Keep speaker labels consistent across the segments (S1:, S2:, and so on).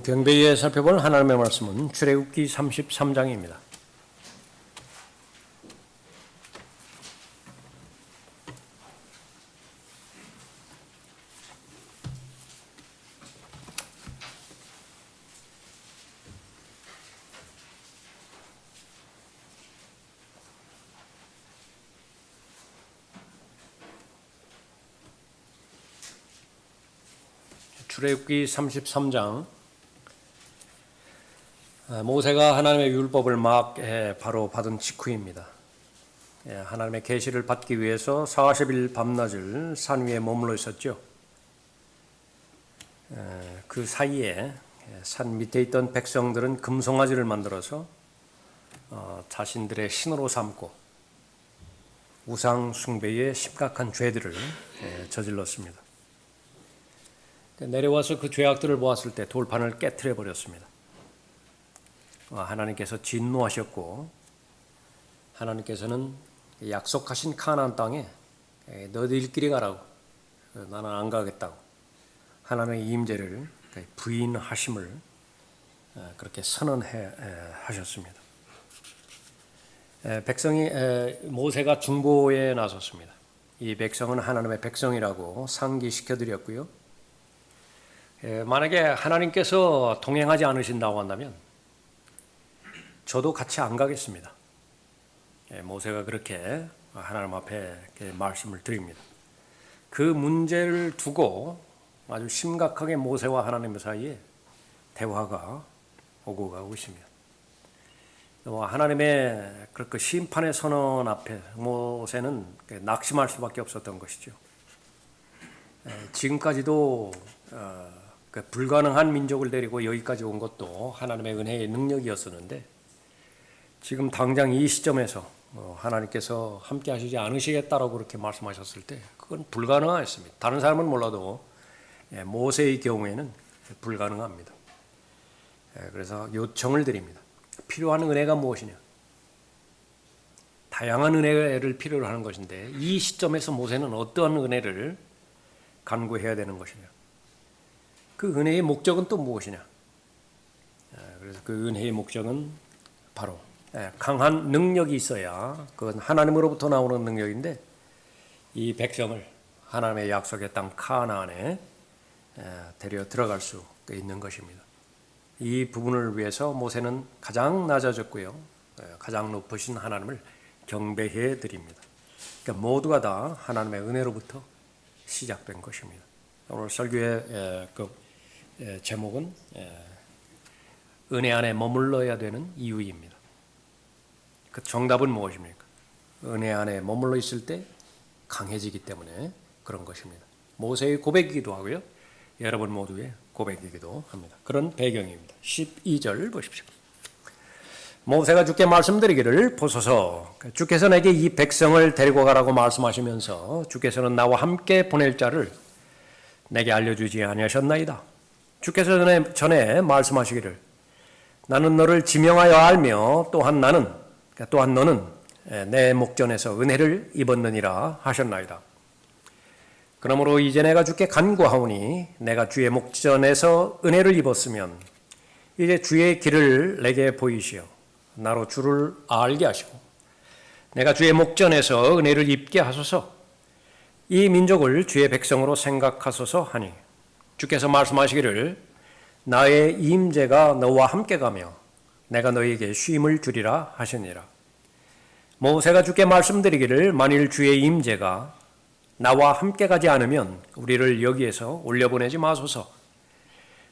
S1: 경배에 살펴볼 하나님의 말씀은 출애굽기 33장입니다. 출애굽기 33장 모세가 하나님의 율법을 막 바로 받은 직후입니다. 하나님의 계시를 받기 위해서 40일 밤낮을 산 위에 머물러 있었죠. 그 사이에 산 밑에 있던 백성들은 금송아지를 만들어서 자신들의 신으로 삼고 우상 숭배의 심각한 죄들을 저질렀습니다. 내려와서 그 죄악들을 보았을 때 돌판을 깨트려 버렸습니다. 하나님께서 진노하셨고 하나님께서는 약속하신 카나안 땅에 너희들끼리 가라고, 나는 안 가겠다고 하나님의 임재를 부인하심을 그렇게 선언해 하셨습니다. 백성이 모세가 중보에 나섰습니다. 이 백성은 하나님의 백성이라고 상기시켜 드렸고요. 만약에 하나님께서 동행하지 않으신다고 한다면 저도 같이 안 가겠습니다. 모세가 그렇게 하나님 앞에 말씀을 드립니다. 그 문제를 두고 아주 심각하게 모세와 하나님 사이에 대화가 오고 가고 있습니다. 하나님의 그 심판의 선언 앞에 모세는 낙심할 수밖에 없었던 것이죠. 지금까지도 불가능한 민족을 데리고 여기까지 온 것도 하나님의 은혜의 능력이었었는데 지금 당장 이 시점에서 하나님께서 함께 하시지 않으시겠다라고 그렇게 말씀하셨을 때 그건 불가능했습니다. 다른 사람은 몰라도 모세의 경우에는 불가능합니다. 그래서 요청을 드립니다. 필요한 은혜가 무엇이냐? 다양한 은혜를 필요로 하는 것인데 이 시점에서 모세는 어떠한 은혜를 간구해야 되는 것이냐? 그 은혜의 목적은 또 무엇이냐? 그래서 그 은혜의 목적은 바로 강한 능력이 있어야 그건 하나님으로부터 나오는 능력인데 이 백성을 하나님의 약속의 땅 카나안에 데려 들어갈 수 있는 것입니다. 이 부분을 위해서 모세는 가장 낮아졌고요. 가장 높으신 하나님을 경배해 드립니다. 그러니까 모두가 다 하나님의 은혜로부터 시작된 것입니다. 오늘 설교의 제목은 은혜 안에 머물러야 되는 이유입니다. 그 정답은 무엇입니까? 은혜 안에 머물러 있을 때 강해지기 때문에 그런 것입니다. 모세의 고백이기도 하고요. 여러분 모두의 고백이기도 합니다. 그런 배경입니다. 12절 보십시오. 모세가 주께 말씀드리기를 보소서, 주께서 내게 이 백성을 데리고 가라고 말씀하시면서 주께서는 나와 함께 보낼 자를 내게 알려주지 아니하셨나이다. 주께서 전에 말씀하시기를 나는 너를 지명하여 알며 또한 너는 내 목전에서 은혜를 입었느니라 하셨나이다. 그러므로 이제 내가 주께 간구하오니 내가 주의 목전에서 은혜를 입었으면 이제 주의 길을 내게 보이시어 나로 주를 알게 하시고 내가 주의 목전에서 은혜를 입게 하소서. 이 민족을 주의 백성으로 생각하소서 하니 주께서 말씀하시기를 나의 임재가 너와 함께 가며 내가 너에게 쉼을 주리라 하시니라. 모세가 주께 말씀드리기를 만일 주의 임재가 나와 함께 가지 않으면 우리를 여기에서 올려보내지 마소서.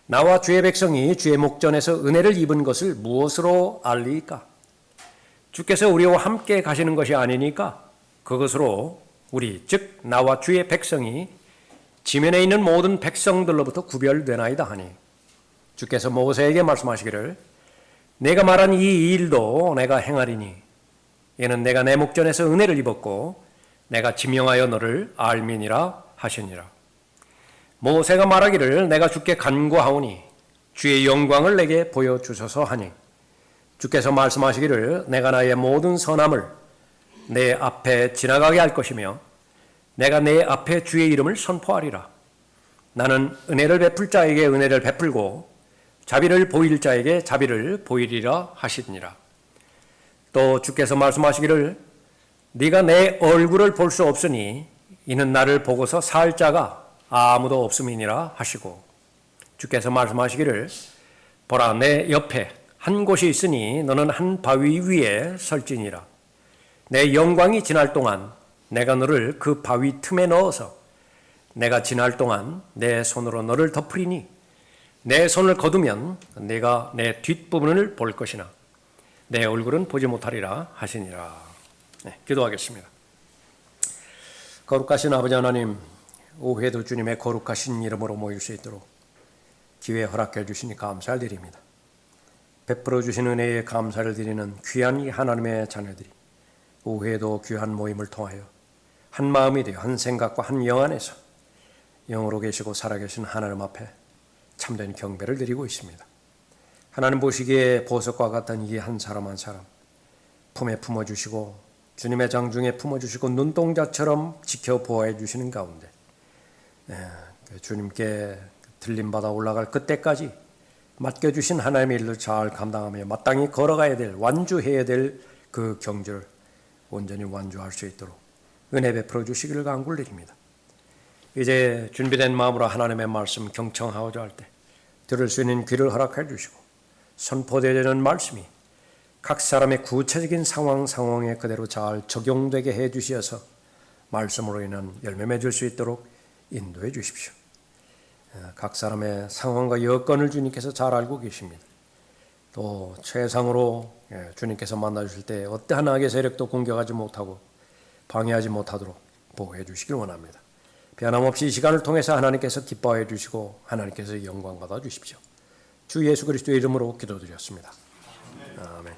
S1: 나와 주의 백성이 주의 목전에서 은혜를 입은 것을 무엇으로 알리까? 주께서 우리와 함께 가시는 것이 아니니까 그것으로 우리 즉 나와 주의 백성이 지면에 있는 모든 백성들로부터 구별되나이다 하니 주께서 모세에게 말씀하시기를 내가 말한 이 일도 내가 행하리니 이는 내가 내 목전에서 은혜를 입었고 내가 지명하여 너를 알미니라 하시니라. 모세가 말하기를 내가 주께 간구하오니 주의 영광을 내게 보여주소서 하니 주께서 말씀하시기를 내가 나의 모든 선함을 내 앞에 지나가게 할 것이며 내가 내 앞에 주의 이름을 선포하리라. 나는 은혜를 베풀 자에게 은혜를 베풀고 자비를 보일 자에게 자비를 보이리라 하시니라. 또 주께서 말씀하시기를 네가 내 얼굴을 볼 수 없으니 이는 나를 보고서 살 자가 아무도 없음이니라 하시고, 주께서 말씀하시기를 보라 내 옆에 한 곳이 있으니 너는 한 바위 위에 설지니라. 내 영광이 지날 동안 내가 너를 그 바위 틈에 넣어서 내가 지날 동안 내 손으로 너를 덮으리니 내 손을 거두면 내가 내 뒷부분을 볼 것이나 내 얼굴은 보지 못하리라 하시니라. 네, 기도하겠습니다. 거룩하신 아버지 하나님, 오후에도 주님의 거룩하신 이름으로 모일 수 있도록 기회 허락해 주시니 감사드립니다. 베풀어 주신 은혜에 감사를 드리는 귀한 이 하나님의 자녀들이 오후에도 귀한 모임을 통하여 한 마음이 되어 한 생각과 한 영 안에서 영으로 계시고 살아계신 하나님 앞에 참된 경배를 드리고 있습니다. 하나님 보시기에 보석과 같은 이 한 사람 한 사람 품에 품어주시고 주님의 장중에 품어주시고 눈동자처럼 지켜보호해 주시는 가운데 주님께 들림받아 올라갈 그때까지 맡겨주신 하나님의 일을 잘 감당하며 마땅히 걸어가야 될, 완주해야 될 그 경주를 온전히 완주할 수 있도록 은혜 베풀어 주시기를 간구드립니다. 이제 준비된 마음으로 하나님의 말씀 경청하고자 할 때 들을 수 있는 귀를 허락해 주시고 선포되는 말씀이 각 사람의 구체적인 상황에 그대로 잘 적용되게 해 주셔서 말씀으로 인한 열매 맺을 수 있도록 인도해 주십시오. 각 사람의 상황과 여건을 주님께서 잘 알고 계십니다. 또 최상으로 주님께서 만나주실 때 어떠한 악의 세력도 공격하지 못하고 방해하지 못하도록 보호해 주시길 원합니다. 변함없이 이 시간을 통해서 하나님께서 기뻐해 주시고 하나님께서 영광 받아 주십시오. 주 예수 그리스도의 이름으로 기도드렸습니다. 아멘.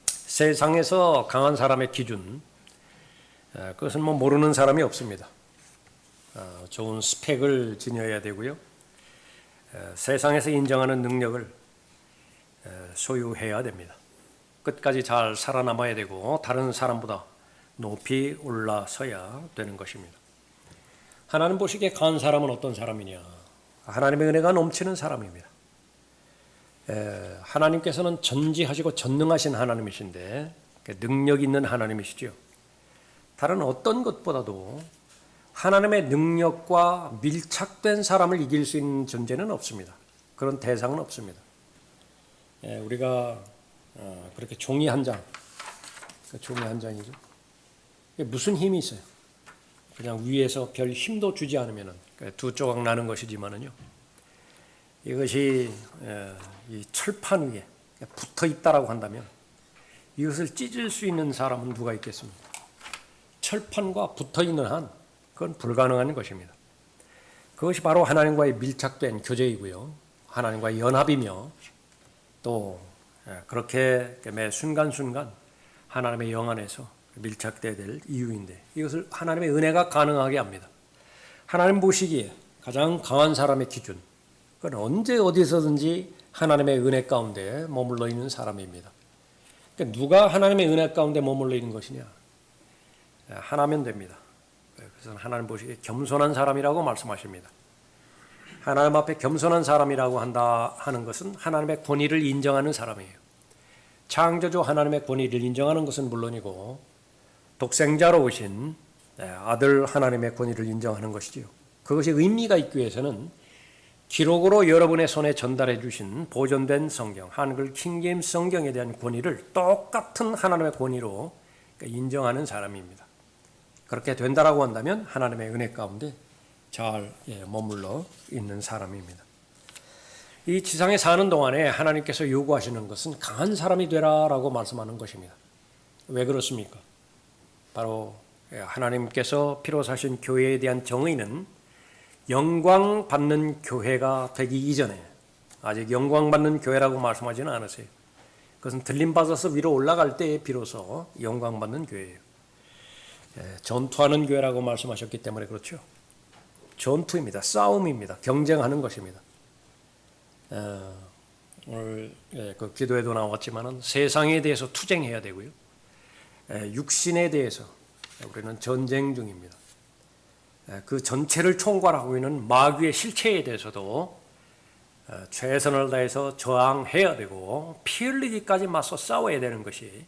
S1: 세상에서 강한 사람의 기준, 그것은 모르는 사람이 없습니다. 좋은 스펙을 지녀야 되고요. 세상에서 인정하는 능력을 소유해야 됩니다. 끝까지 잘 살아남아야 되고 다른 사람보다 높이 올라서야 되는 것입니다. 하나님 보시기에 강한 사람은 어떤 사람이냐? 하나님의 은혜가 넘치는 사람입니다. 하나님께서는 전지하시고 전능하신 하나님이신데 능력 있는 하나님이시죠. 다른 어떤 것보다도 하나님의 능력과 밀착된 사람을 이길 수 있는 존재는 없습니다. 그런 대상은 없습니다. 우리가 그렇게 종이 한 장, 종이 한 장이죠. 무슨 힘이 있어요? 그냥 위에서 별 힘도 주지 않으면 두 조각 나는 것이지만은요. 이것이 이 철판 위에 붙어 있다라고 한다면 이것을 찢을 수 있는 사람은 누가 있겠습니까? 철판과 붙어 있는 한 그건 불가능한 것입니다. 그것이 바로 하나님과의 밀착된 교제이고요. 하나님과의 연합이며 또 그렇게 매 순간순간 하나님의 영 안에서 밀착되어야 될 이유인데 이것을 하나님의 은혜가 가능하게 합니다. 하나님 보시기에 가장 강한 사람의 기준, 그건 언제 어디서든지 하나님의 은혜 가운데 머물러 있는 사람입니다. 그러니까 누가 하나님의 은혜 가운데 머물러 있는 것이냐? 하나면 됩니다. 그래서 하나님 보시기에 겸손한 사람이라고 말씀하십니다. 하나님 앞에 겸손한 사람이라고 하는 것은 하나님의 권위를 인정하는 사람이에요. 창조주 하나님의 권위를 인정하는 것은 물론이고 독생자로 오신 아들 하나님의 권위를 인정하는 것이지요. 그것이 의미가 있기 위해서는 기록으로 여러분의 손에 전달해 주신 보존된 성경, 한글 킹제임스 성경에 대한 권위를 똑같은 하나님의 권위로 인정하는 사람입니다. 그렇게 된다라고 한다면 하나님의 은혜 가운데 잘 머물러 있는 사람입니다. 이 지상에 사는 동안에 하나님께서 요구하시는 것은 강한 사람이 되라라고 말씀하는 것입니다. 왜 그렇습니까? 바로 하나님께서 피로 사신 교회에 대한 정의는 영광 받는 교회가 되기 이전에 아직 영광 받는 교회라고 말씀하지는 않으세요. 그것은 들림받아서 위로 올라갈 때에 비로소 영광 받는 교회예요. 전투하는 교회라고 말씀하셨기 때문에 그렇죠. 전투입니다. 싸움입니다. 경쟁하는 것입니다. 오늘 그 기도에도 나왔지만은 세상에 대해서 투쟁해야 되고요. 육신에 대해서 우리는 전쟁 중입니다. 그 전체를 총괄하고 있는 마귀의 실체에 대해서도 최선을 다해서 저항해야 되고 피 흘리기까지 맞서 싸워야 되는 것이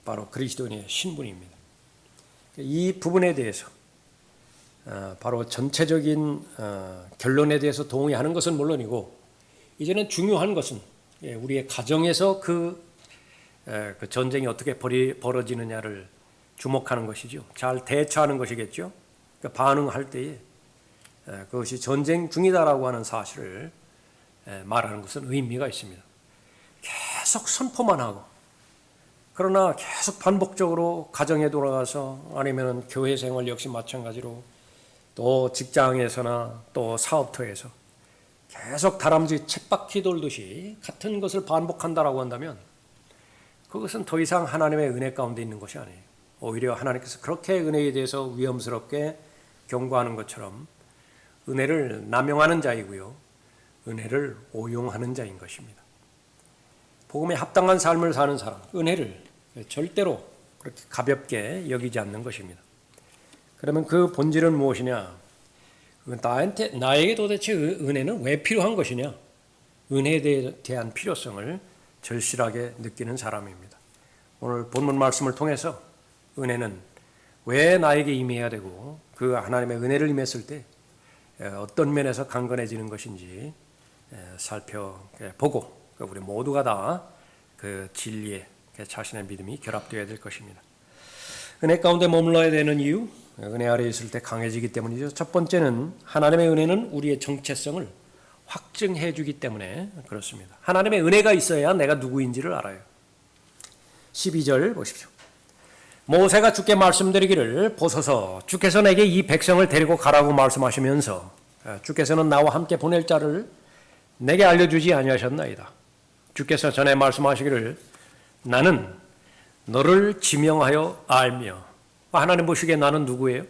S1: 바로 그리스도인의 신분입니다. 이 부분에 대해서 바로 전체적인 결론에 대해서 동의하는 것은 물론이고 이제는 중요한 것은 우리의 가정에서 그 전쟁이 어떻게 벌어지느냐를 주목하는 것이죠. 잘 대처하는 것이겠죠. 반응할 때에 그것이 전쟁 중이다라고 하는 사실을 말하는 것은 의미가 있습니다. 계속 선포만 하고 그러나 계속 반복적으로 가정에 돌아가서 아니면 교회 생활 역시 마찬가지로 또 직장에서나 또 사업터에서 계속 다람쥐 쳇바퀴 돌듯이 같은 것을 반복한다라고 한다면 그것은 더 이상 하나님의 은혜 가운데 있는 것이 아니에요. 오히려 하나님께서 그렇게 은혜에 대해서 위험스럽게 경고하는 것처럼 은혜를 남용하는 자이고요. 은혜를 오용하는 자인 것입니다. 복음에 합당한 삶을 사는 사람, 은혜를 절대로 그렇게 가볍게 여기지 않는 것입니다. 그러면 그 본질은 무엇이냐? 나에게 도대체 은혜는 왜 필요한 것이냐? 은혜에 대한 필요성을 절실하게 느끼는 사람입니다. 오늘 본문 말씀을 통해서 은혜는 왜 나에게 임해야 되고 그 하나님의 은혜를 임했을 때 어떤 면에서 강건해지는 것인지 살펴보고 우리 모두가 다 그 진리에 자신의 믿음이 결합되어야 될 것입니다. 은혜 가운데 머물러야 되는 이유, 은혜 아래 있을 때 강해지기 때문이죠. 첫 번째는 하나님의 은혜는 우리의 정체성을 확증해 주기 때문에 그렇습니다. 하나님의 은혜가 있어야 내가 누구인지를 알아요. 12절 보십시오. 모세가 주께 말씀드리기를 보소서 주께서 내게 이 백성을 데리고 가라고 말씀하시면서 주께서는 나와 함께 보낼 자를 내게 알려주지 아니하셨나이다. 주께서 전에 말씀하시기를 나는 너를 지명하여 알며 하나님 보시기에 나는 누구예요?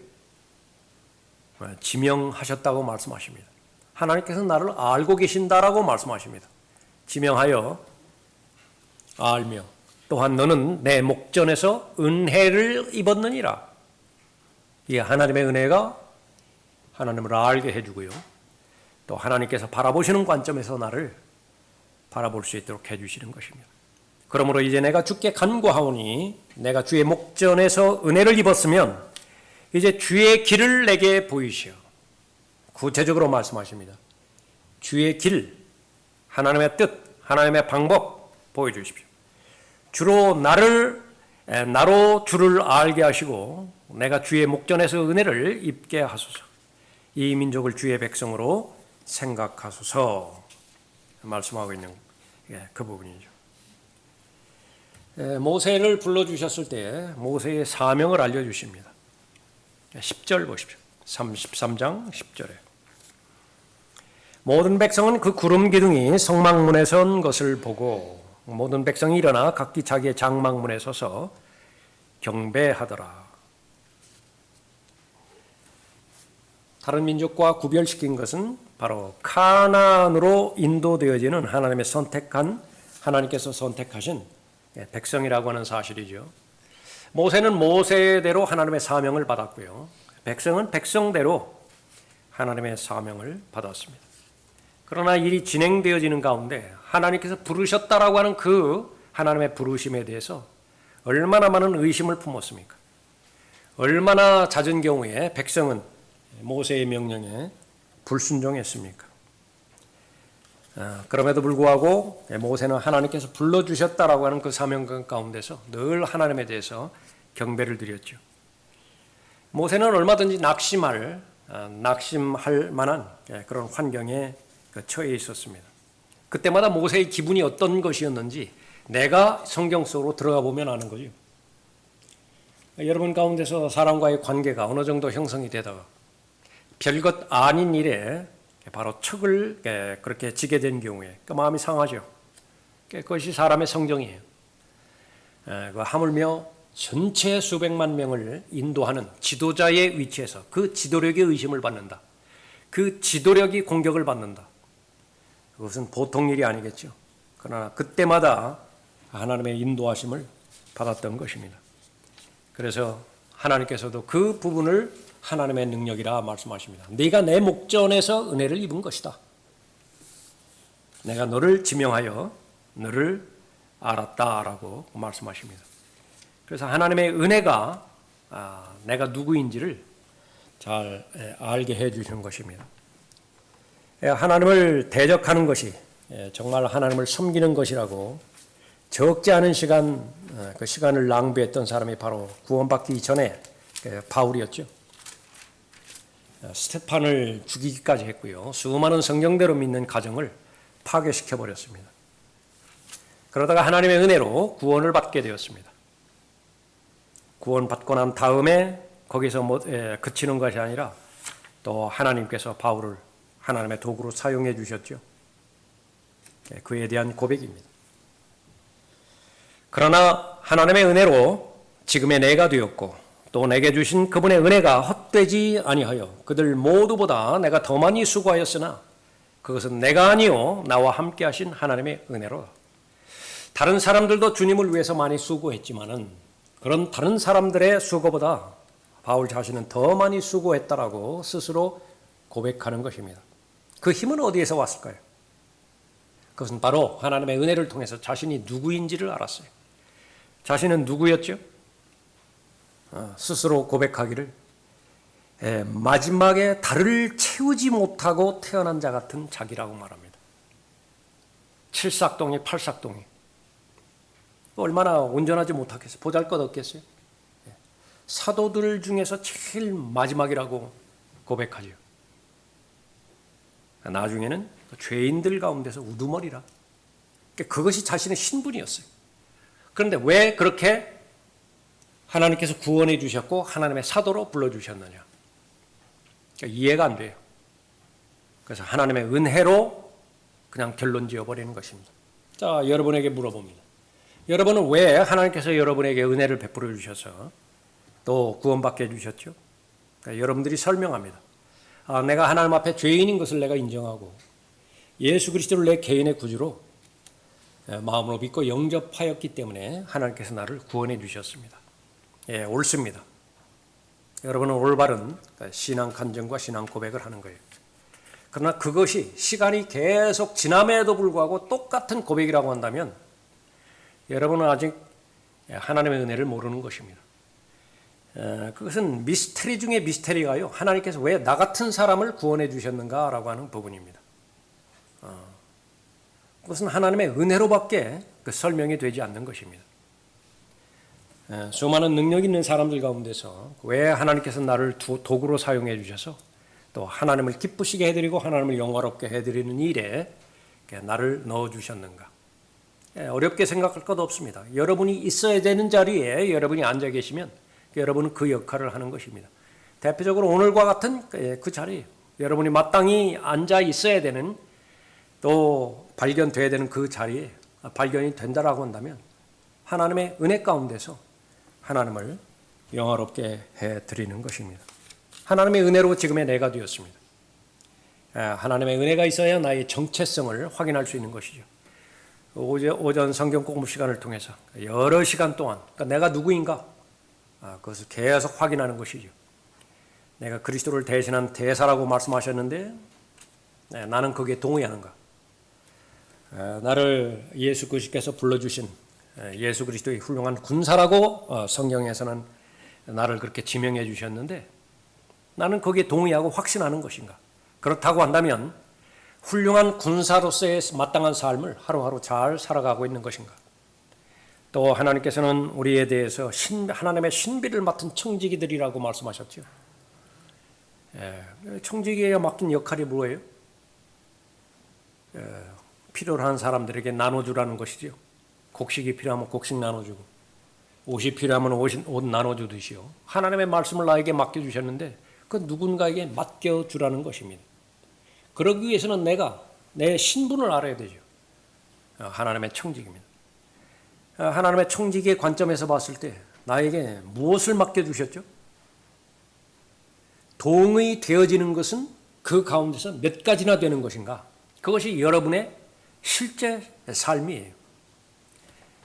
S1: 지명하셨다고 말씀하십니다. 하나님께서 나를 알고 계신다라고 말씀하십니다. 지명하여 알며 또한 너는 내 목전에서 은혜를 입었느니라. 이 하나님의 은혜가 하나님을 알게 해주고요. 또 하나님께서 바라보시는 관점에서 나를 바라볼 수 있도록 해주시는 것입니다. 그러므로 이제 내가 주께 간구하오니 내가 주의 목전에서 은혜를 입었으면 이제 주의 길을 내게 보이시오. 구체적으로 말씀하십니다. 주의 길, 하나님의 뜻, 하나님의 방법 보여주십시오. 나로 주를 알게 하시고 내가 주의 목전에서 은혜를 입게 하소서. 이 민족을 주의 백성으로 생각하소서 말씀하고 있는 그 부분이죠. 모세를 불러주셨을 때 모세의 사명을 알려주십니다. 10절 보십시오. 33장 10절에 모든 백성은 그 구름 기둥이 성막문에 선 것을 보고 모든 백성이 일어나 각기 자기의 장막문에 서서 경배하더라. 다른 민족과 구별시킨 것은 바로 가나안으로 인도되어지는 하나님께서 선택하신 백성이라고 하는 사실이죠. 모세는 모세대로 하나님의 사명을 받았고요. 백성은 백성대로 하나님의 사명을 받았습니다. 그러나 일이 진행되어지는 가운데 하나님께서 부르셨다라고 하는 그 하나님의 부르심에 대해서 얼마나 많은 의심을 품었습니까? 얼마나 잦은 경우에 백성은 모세의 명령에 불순종했습니까? 그럼에도 불구하고 모세는 하나님께서 불러주셨다라고 하는 그 사명 가운데서 늘 하나님에 대해서 경배를 드렸죠. 모세는 얼마든지 낙심할 만한 그런 환경에 처해 있었습니다. 그때마다 모세의 기분이 어떤 것이었는지 내가 성경 속으로 들어가 보면 아는 거죠. 여러분 가운데서 사람과의 관계가 어느 정도 형성이 되다가 별것 아닌 일에 바로 척을 그렇게 지게 된 경우에 그 마음이 상하죠. 그것이 사람의 성정이에요. 하물며 전체 수백만 명을 인도하는 지도자의 위치에서 그 지도력의 의심을 받는다. 그 지도력이 공격을 받는다. 그것은 보통 일이 아니겠죠. 그러나 그때마다 하나님의 인도하심을 받았던 것입니다. 그래서 하나님께서도 그 부분을 하나님의 능력이라 말씀하십니다. 네가 내 목전에서 은혜를 입은 것이다. 내가 너를 지명하여 너를 알았다라고 말씀하십니다. 그래서 하나님의 은혜가 내가 누구인지를 잘 알게 해주시는 것입니다. 하나님을 대적하는 것이 정말 하나님을 섬기는 것이라고 적지 않은 시간, 그 시간을 낭비했던 사람이 바로 구원받기 전에 바울이었죠. 스테판을 죽이기까지 했고요. 수많은 성경대로 믿는 가정을 파괴시켜 버렸습니다. 그러다가 하나님의 은혜로 구원을 받게 되었습니다. 구원받고 난 다음에 거기서 그치는 것이 아니라 또 하나님께서 바울을 하나님의 도구로 사용해 주셨죠. 그에 대한 고백입니다. 그러나 하나님의 은혜로 지금의 내가 되었고 또 내게 주신 그분의 은혜가 헛되지 아니하여 그들 모두보다 내가 더 많이 수고하였으나 그것은 내가 아니요 나와 함께 하신 하나님의 은혜로. 다른 사람들도 주님을 위해서 많이 수고했지만은 그런 다른 사람들의 수고보다 바울 자신은 더 많이 수고했다라고 스스로 고백하는 것입니다. 그 힘은 어디에서 왔을까요? 그것은 바로 하나님의 은혜를 통해서 자신이 누구인지를 알았어요. 자신은 누구였죠? 스스로 고백하기를 마지막에 달을 채우지 못하고 태어난 자 같은 자기라고 말합니다. 칠삭동이 팔삭동이 얼마나 온전하지 못하겠어요. 보잘것없겠어요. 사도들 중에서 제일 마지막이라고 고백하죠. 나중에는 죄인들 가운데서 우두머리라. 그것이 자신의 신분이었어요. 그런데 왜 그렇게 하나님께서 구원해 주셨고 하나님의 사도로 불러주셨느냐. 이해가 안 돼요. 그래서 하나님의 은혜로 그냥 결론 지어버리는 것입니다. 자, 여러분에게 물어봅니다. 여러분은 왜 하나님께서 여러분에게 은혜를 베풀어 주셔서 또 구원받게 해주셨죠? 그러니까 여러분들이 설명합니다. 내가 하나님 앞에 죄인인 것을 내가 인정하고 예수 그리스도를 내 개인의 구주로 마음으로 믿고 영접하였기 때문에 하나님께서 나를 구원해 주셨습니다. 예, 옳습니다. 여러분은 올바른 신앙 간증과 신앙 고백을 하는 거예요. 그러나 그것이 시간이 계속 지남에도 불구하고 똑같은 고백이라고 한다면 여러분은 아직 하나님의 은혜를 모르는 것입니다. 그것은 미스터리 중에 미스터리가요. 하나님께서 왜 나 같은 사람을 구원해 주셨는가라고 하는 부분입니다. 그것은 하나님의 은혜로밖에 그 설명이 되지 않는 것입니다. 수많은 능력 있는 사람들 가운데서 왜 하나님께서 나를 도구로 사용해 주셔서 또 하나님을 기쁘시게 해드리고 하나님을 영화롭게 해드리는 일에 나를 넣어주셨는가. 어렵게 생각할 것 없습니다. 여러분이 있어야 되는 자리에 여러분이 앉아 계시면 여러분은 그 역할을 하는 것입니다. 대표적으로 오늘과 같은 그 자리에 여러분이 마땅히 앉아 있어야 되는 또 발견돼야 되는 그 자리에 발견이 된다라고 한다면 하나님의 은혜 가운데서 하나님을 영화롭게 해드리는 것입니다. 하나님의 은혜로 지금의 내가 되었습니다. 하나님의 은혜가 있어야 나의 정체성을 확인할 수 있는 것이죠. 오전 성경 공부 시간을 통해서 여러 시간 동안 그러니까 내가 누구인가 그것을 계속 확인하는 것이죠. 내가 그리스도를 대신한 대사라고 말씀하셨는데 나는 거기에 동의하는가? 나를 예수 그리스도께서 불러주신 예수 그리스도의 훌륭한 군사라고 성경에서는 나를 그렇게 지명해 주셨는데 나는 거기에 동의하고 확신하는 것인가? 그렇다고 한다면 훌륭한 군사로서의 마땅한 삶을 하루하루 잘 살아가고 있는 것인가? 또 하나님께서는 우리에 대해서 하나님의 신비를 맡은 청지기들이라고 말씀하셨죠. 청지기에 맡긴 역할이 뭐예요? 필요로 한 사람들에게 나눠주라는 것이죠. 곡식이 필요하면 곡식 나눠주고 옷이 필요하면 옷 나눠주듯이요. 하나님의 말씀을 나에게 맡겨주셨는데 그 누군가에게 맡겨주라는 것입니다. 그러기 위해서는 내가 내 신분을 알아야 되죠. 하나님의 청지기입니다. 하나님의 청지기의 관점에서 봤을 때 나에게 무엇을 맡겨주셨죠? 동의되어지는 것은 그 가운데서 몇 가지나 되는 것인가? 그것이 여러분의 실제 삶이에요.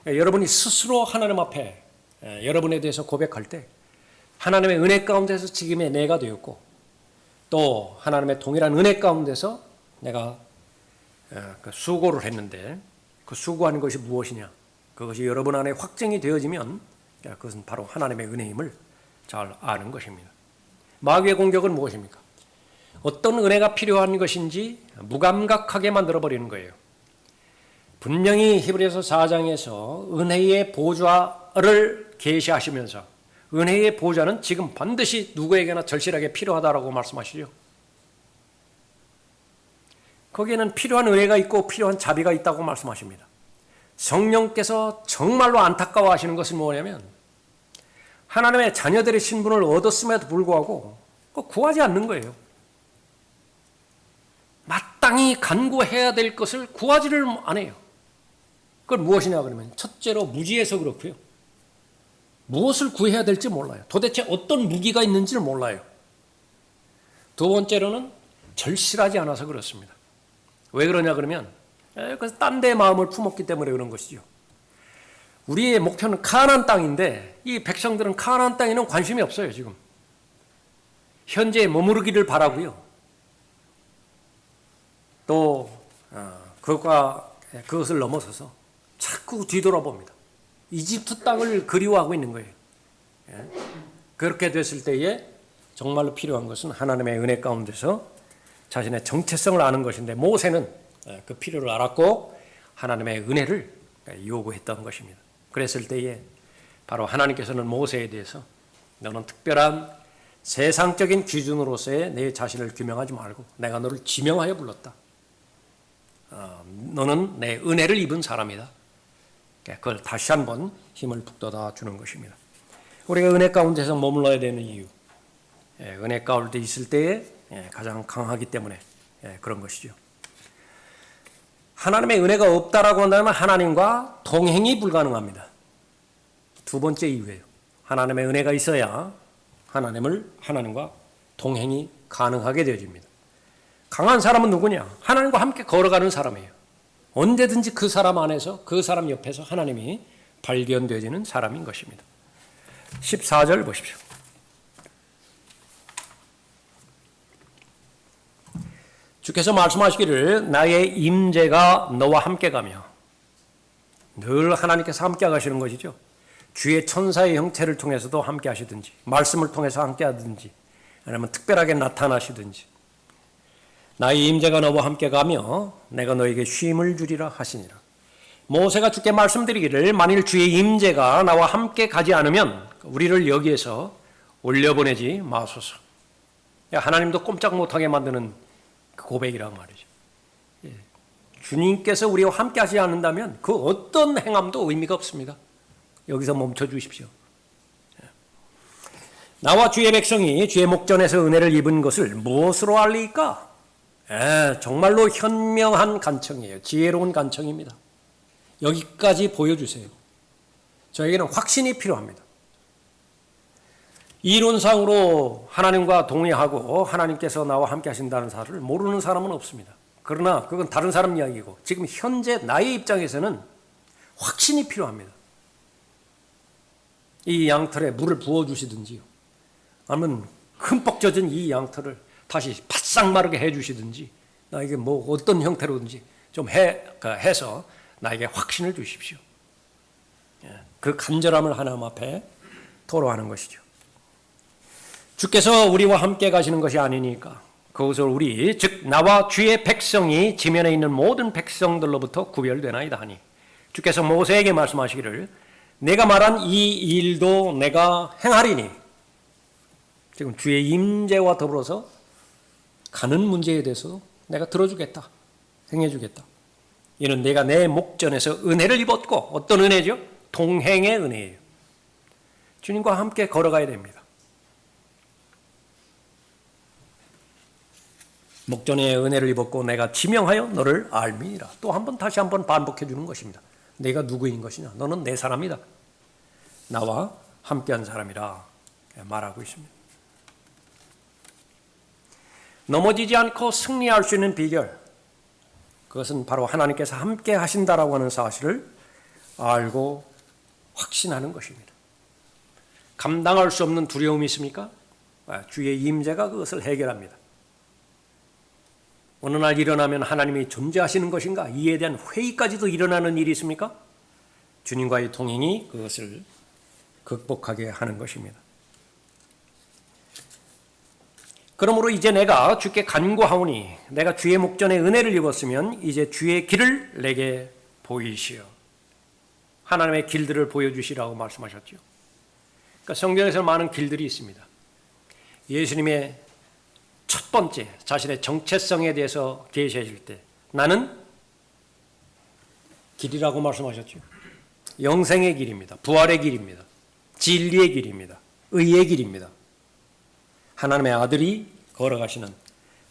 S1: 여러분이 스스로 하나님 앞에 여러분에 대해서 고백할 때 하나님의 은혜 가운데서 지금의 내가 되었고 또 하나님의 동일한 은혜 가운데서 내가 수고를 했는데 그 수고하는 것이 무엇이냐? 그것이 여러분 안에 확정이 되어지면 그것은 바로 하나님의 은혜임을 잘 아는 것입니다. 마귀의 공격은 무엇입니까? 어떤 은혜가 필요한 것인지 무감각하게 만들어버리는 거예요. 분명히 히브리서 4장에서 은혜의 보좌를 계시하시면서 은혜의 보좌는 지금 반드시 누구에게나 절실하게 필요하다라고 말씀하시죠. 거기에는 필요한 은혜가 있고 필요한 자비가 있다고 말씀하십니다. 성령께서 정말로 안타까워하시는 것은 뭐냐면 하나님의 자녀들의 신분을 얻었음에도 불구하고 구하지 않는 거예요. 마땅히 간구해야 될 것을 구하지를 안 해요. 그건 무엇이냐 그러면 첫째로 무지해서 그렇고요. 무엇을 구해야 될지 몰라요. 도대체 어떤 무기가 있는지를 몰라요. 두 번째로는 절실하지 않아서 그렇습니다. 왜 그러냐 그러면 그래서 딴 데 마음을 품었기 때문에 그런 것이죠. 우리의 목표는 가나안 땅인데 이 백성들은 가나안 땅에는 관심이 없어요. 지금 현재에 머무르기를 바라고요. 또 그것을 넘어서서 자꾸 뒤돌아봅니다. 이집트 땅을 그리워하고 있는 거예요. 그렇게 됐을 때에 정말로 필요한 것은 하나님의 은혜 가운데서 자신의 정체성을 아는 것인데 모세는 그 필요를 알았고 하나님의 은혜를 요구했던 것입니다. 그랬을 때에 바로 하나님께서는 모세에 대해서 너는 특별한 세상적인 기준으로서의 내 자신을 규명하지 말고 내가 너를 지명하여 불렀다. 너는 내 은혜를 입은 사람이다. 그걸 다시 한번 힘을 북돋아 주는 것입니다. 우리가 은혜 가운데서 머물러야 되는 이유, 은혜 가운데 있을 때에 가장 강하기 때문에 그런 것이죠. 하나님의 은혜가 없다라고 한다면 하나님과 동행이 불가능합니다. 두 번째 이유예요. 하나님의 은혜가 있어야 하나님과 동행이 가능하게 되어집니다. 강한 사람은 누구냐? 하나님과 함께 걸어가는 사람이에요. 언제든지 그 사람 안에서 그 사람 옆에서 하나님이 발견되어지는 사람인 것입니다. 14절 보십시오. 주께서 말씀하시기를 나의 임재가 너와 함께 가며 늘 하나님께서 함께 하시는 것이죠. 주의 천사의 형체를 통해서도 함께 하시든지 말씀을 통해서 함께 하든지 아니면 특별하게 나타나시든지 나의 임재가 너와 함께 가며 내가 너에게 쉼을 주리라 하시니라. 모세가 주께 말씀드리기를 만일 주의 임재가 나와 함께 가지 않으면 우리를 여기에서 올려보내지 마소서. 하나님도 꼼짝 못하게 만드는 그 고백이란 말이죠. 주님께서 우리와 함께 하지 않는다면 그 어떤 행함도 의미가 없습니다. 여기서 멈춰 주십시오. 나와 주의 백성이 주의 목전에서 은혜를 입은 것을 무엇으로 알리까? 정말로 현명한 간청이에요. 지혜로운 간청입니다. 여기까지 보여주세요. 저에게는 확신이 필요합니다. 이론상으로 하나님과 동의하고 하나님께서 나와 함께 하신다는 사실을 모르는 사람은 없습니다. 그러나 그건 다른 사람 이야기고 지금 현재 나의 입장에서는 확신이 필요합니다. 이 양털에 물을 부어주시든지요. 아니면 흠뻑 젖은 이 양털을 다시 바싹 마르게 해주시든지 나에게 뭐 어떤 형태로든지 좀 해서 나에게 확신을 주십시오. 그 간절함을 하나님 앞에 토로하는 것이죠. 주께서 우리와 함께 가시는 것이 아니니까 그것을 우리 즉 나와 주의 백성이 지면에 있는 모든 백성들로부터 구별되나이다 하니 주께서 모세에게 말씀하시기를 내가 말한 이 일도 내가 행하리니 지금 주의 임재와 더불어서 가는 문제에 대해서 내가 들어주겠다. 행해주겠다. 이는 내가 내 목전에서 은혜를 입었고 어떤 은혜죠? 동행의 은혜예요. 주님과 함께 걸어가야 됩니다. 목전에 은혜를 입었고 내가 지명하여 너를 알미니라. 또 한 번 다시 한번 반복해 주는 것입니다. 내가 누구인 것이냐? 너는 내 사람이다. 나와 함께한 사람이라 말하고 있습니다. 넘어지지 않고 승리할 수 있는 비결, 그것은 바로 하나님께서 함께 하신다라고 하는 사실을 알고 확신하는 것입니다. 감당할 수 없는 두려움이 있습니까? 주의 임재가 그것을 해결합니다. 어느 날 일어나면 하나님이 존재하시는 것인가? 이에 대한 회의까지도 일어나는 일이 있습니까? 주님과의 동행이 그것을 극복하게 하는 것입니다. 그러므로 이제 내가 주께 간구하오니 내가 주의 목전에 은혜를 입었으면 이제 주의 길을 내게 보이시오. 하나님의 길들을 보여주시라고 말씀하셨죠. 그러니까 성경에서 많은 길들이 있습니다. 예수님의 첫 번째 자신의 정체성에 대해서 계시하실 때 나는 길이라고 말씀하셨죠. 영생의 길입니다. 부활의 길입니다. 진리의 길입니다. 의의 길입니다. 하나님의 아들이 걸어가시는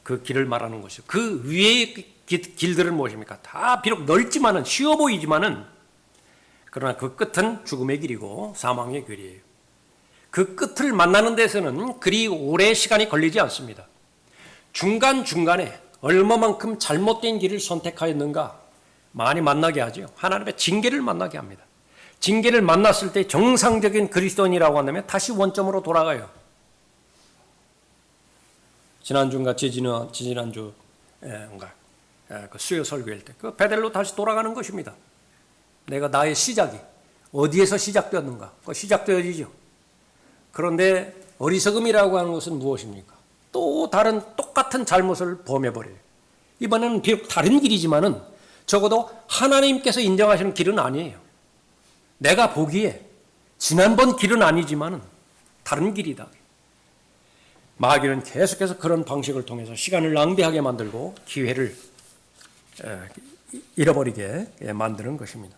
S1: 그 길을 말하는 것이죠. 그 위의 길들은 무엇입니까? 다 비록 넓지만은 쉬워 보이지만은 그러나 그 끝은 죽음의 길이고 사망의 길이에요. 그 끝을 만나는 데서는 그리 오래 시간이 걸리지 않습니다. 중간중간에 얼마만큼 잘못된 길을 선택하였는가 많이 만나게 하죠. 하나님의 징계를 만나게 합니다. 징계를 만났을 때 정상적인 그리스도인이라고 한다면 다시 원점으로 돌아가요. 지난주인가 지지난주 그 수요 설교할 때 그 베델로 다시 돌아가는 것입니다. 내가 나의 시작이 어디에서 시작되었는가? 그 시작되어지죠. 그런데 어리석음이라고 하는 것은 무엇입니까? 또 다른 똑같은 잘못을 범해버려요. 이번에는 비록 다른 길이지만은 적어도 하나님께서 인정하시는 길은 아니에요. 내가 보기에 지난번 길은 아니지만은 다른 길이다. 마귀는 계속해서 그런 방식을 통해서 시간을 낭비하게 만들고 기회를 잃어버리게 만드는 것입니다.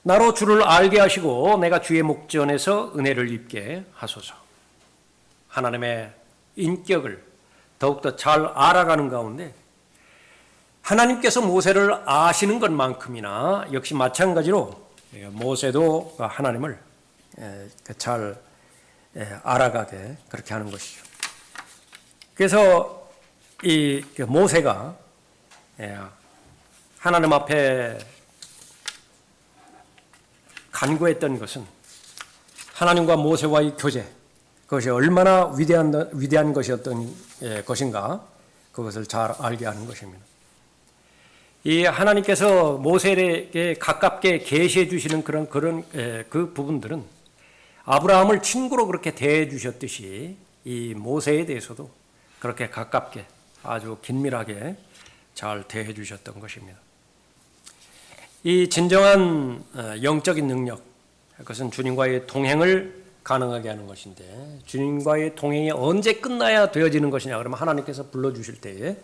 S1: 나로 주를 알게 하시고 내가 주의 목전에서 은혜를 입게 하소서. 하나님의 인격을 더욱더 잘 알아가는 가운데 하나님께서 모세를 아시는 것만큼이나 역시 마찬가지로 모세도 하나님을 잘 알아가게 그렇게 하는 것이죠. 그래서 이 모세가 하나님 앞에 간구했던 것은 하나님과 모세와의 교제, 그것이 얼마나 위대한 것이었던 것인가, 그것을 잘 알게 하는 것입니다. 이 하나님께서 모세에게 가깝게 계시해 주시는 그런 그 부분들은 아브라함을 친구로 그렇게 대해 주셨듯이 이 모세에 대해서도 그렇게 가깝게 아주 긴밀하게 잘 대해 주셨던 것입니다. 이 진정한 영적인 능력, 그것은 주님과의 동행을 가능하게 하는 것인데 주님과의 동행이 언제 끝나야 되어지는 것이냐 그러면 하나님께서 불러주실 때에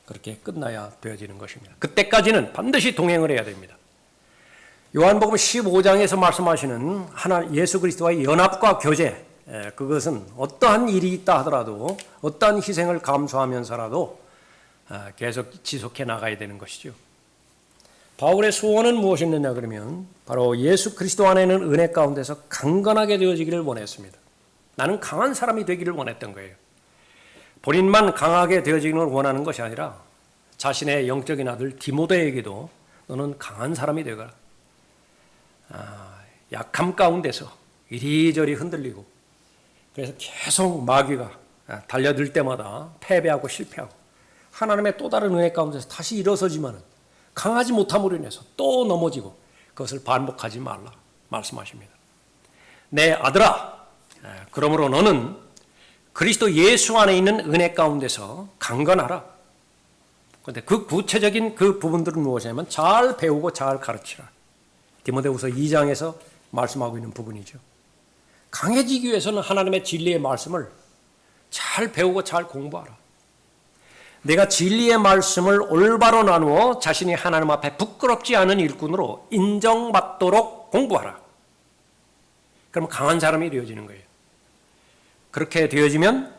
S1: 그렇게 끝나야 되어지는 것입니다. 그때까지는 반드시 동행을 해야 됩니다. 요한복음 15장에서 말씀하시는 예수 그리스도와의 연합과 교제, 그것은 어떠한 일이 있다 하더라도 어떠한 희생을 감수하면서라도 계속 지속해 나가야 되는 것이죠. 바울의 소원은 무엇이었느냐 그러면 바로 예수 그리스도 안에 있는 은혜 가운데서 강건하게 되어지기를 원했습니다. 나는 강한 사람이 되기를 원했던 거예요. 본인만 강하게 되어지기를 원하는 것이 아니라 자신의 영적인 아들 디모데에게도 너는 강한 사람이 되거라. 약함 가운데서 이리저리 흔들리고 그래서 계속 마귀가 달려들 때마다 패배하고 실패하고 하나님의 또 다른 은혜 가운데서 다시 일어서지만은 강하지 못함으로 인해서 또 넘어지고 그것을 반복하지 말라 말씀하십니다. 내 아들아, 그러므로 너는 그리스도 예수 안에 있는 은혜 가운데서 강건하라. 그런데 그 구체적인 그 부분들은 무엇이냐면 잘 배우고 잘 가르치라. 디모데후서 2장에서 말씀하고 있는 부분이죠. 강해지기 위해서는 하나님의 진리의 말씀을 잘 배우고 잘 공부하라. 내가 진리의 말씀을 올바로 나누어 자신이 하나님 앞에 부끄럽지 않은 일꾼으로 인정받도록 공부하라. 그럼 강한 사람이 되어지는 거예요. 그렇게 되어지면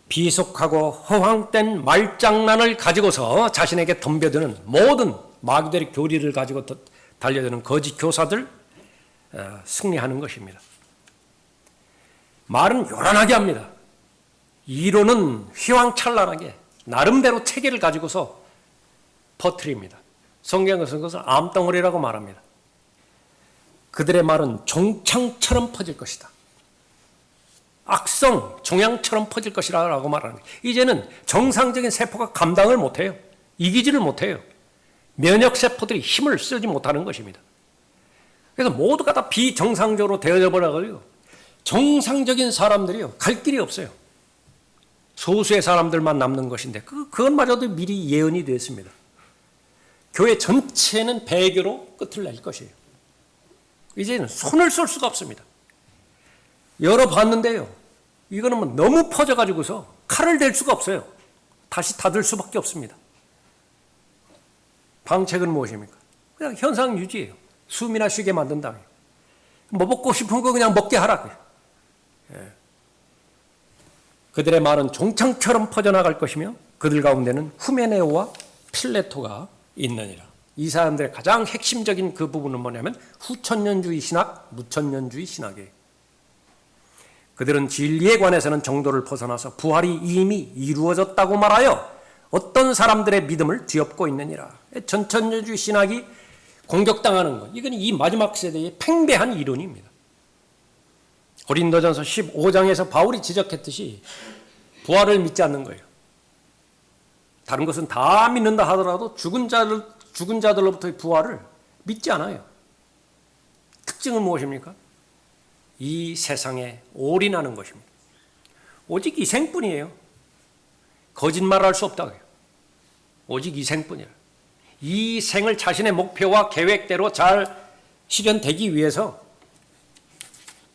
S1: 비속하고 허황된 말장난을 가지고서 자신에게 덤벼드는 모든 마귀들의 교리를 가지고 달려드는 거짓 교사들 승리하는 것입니다. 말은 요란하게 합니다. 이론은 휘황찬란하게 나름대로 체계를 가지고서 퍼뜨립니다. 성경에서 그것을 암덩어리라고 말합니다. 그들의 말은 종창처럼 퍼질 것이다. 악성, 종양처럼 퍼질 것이라고 말하는 거예요. 이제는 정상적인 세포가 감당을 못해요. 이기지를 못해요. 면역세포들이 힘을 쓰지 못하는 것입니다. 그래서 모두가 다 비정상적으로 되어져 버려가지고 정상적인 사람들이요, 갈 길이 없어요. 소수의 사람들만 남는 것인데 그것마저도 미리 예언이 됐습니다. 교회 전체는 배교로 끝을 낼 것이에요. 이제는 손을 쓸 수가 없습니다. 열어봤는데요, 이거는 뭐 너무 퍼져가지고서 칼을 댈 수가 없어요. 다시 닫을 수밖에 없습니다. 방책은 무엇입니까? 그냥 현상 유지예요. 숨이나 쉬게 만든다. 뭐 먹고 싶은 거 그냥 먹게 하라고요. 예. 그들의 말은 종창처럼 퍼져나갈 것이며 그들 가운데는 후메네오와 필레토가 있느니라. 이 사람들의 가장 핵심적인 그 부분은 뭐냐면 후천년주의 신학, 무천년주의 신학이에요. 그들은 진리에 관해서는 정도를 벗어나서 부활이 이미 이루어졌다고 말하여 어떤 사람들의 믿음을 뒤엎고 있느니라. 전천년주의 신학이 공격당하는 것, 이건 이 마지막 세대의 팽배한 이론입니다. 고린도전서 15장에서 바울이 지적했듯이 부활을 믿지 않는 거예요. 다른 것은 다 믿는다 하더라도 죽은 자들로부터의 부활을 믿지 않아요. 특징은 무엇입니까? 이 세상에 올인하는 것입니다. 오직 이 생뿐이에요. 거짓말할 수 없다고요. 오직 이 생뿐이에요. 이 생을 자신의 목표와 계획대로 잘 실현되기 위해서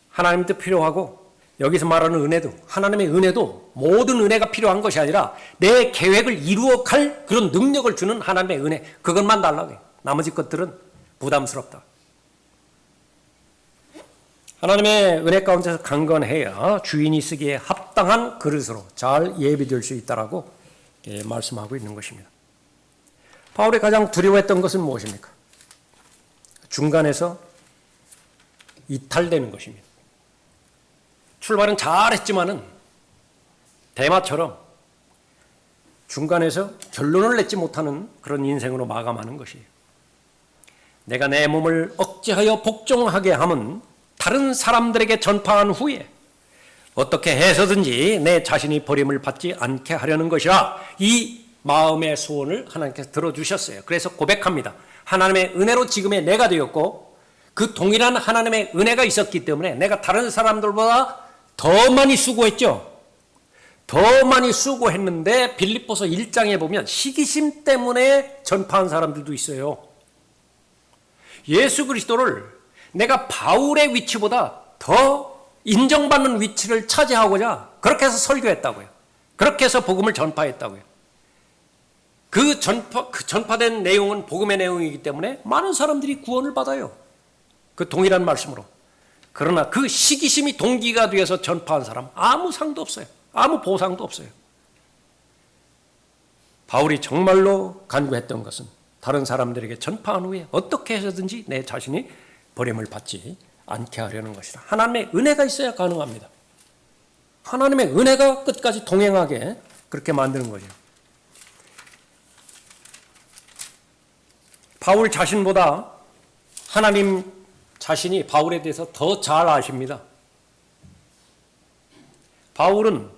S1: 하나님도 필요하고, 여기서 말하는 은혜도, 하나님의 은혜도 모든 은혜가 필요한 것이 아니라 내 계획을 이루어갈 그런 능력을 주는 하나님의 은혜, 그것만 달라고 해요. 나머지 것들은 부담스럽다. 하나님의 은혜 가운데서 강건해야 주인이 쓰기에 합당한 그릇으로 잘 예비될 수 있다라고 말씀하고 있는 것입니다. 바울이 가장 두려워했던 것은 무엇입니까? 중간에서 이탈되는 것입니다. 출발은 잘했지만은 대마처럼 중간에서 결론을 내지 못하는 그런 인생으로 마감하는 것이에요. 내가 내 몸을 억제하여 복종하게 함은 다른 사람들에게 전파한 후에 어떻게 해서든지 내 자신이 버림을 받지 않게 하려는 것이라. 이 마음의 소원을 하나님께서 들어주셨어요. 그래서 고백합니다. 하나님의 은혜로 지금의 내가 되었고 그 동일한 하나님의 은혜가 있었기 때문에 내가 다른 사람들보다 더 많이 수고했죠. 더 많이 수고했는데 빌립보서 1장에 보면 시기심 때문에 전파한 사람들도 있어요. 예수 그리스도를 내가 바울의 위치보다 더 인정받는 위치를 차지하고자 그렇게 해서 설교했다고요. 그렇게 해서 복음을 전파했다고요. 그 전파된 내용은 복음의 내용이기 때문에 많은 사람들이 구원을 받아요. 그 동일한 말씀으로. 그러나 그 시기심이 동기가 되어서 전파한 사람 아무 상도 없어요. 아무 보상도 없어요. 바울이 정말로 간구했던 것은 다른 사람들에게 전파한 후에 어떻게 해서든지 내 자신이 버림을 받지 않게 하려는 것이다. 하나님의 은혜가 있어야 가능합니다. 하나님의 은혜가 끝까지 동행하게 그렇게 만드는 거죠. 바울 자신보다 하나님 자신이 바울에 대해서 더 잘 아십니다. 바울은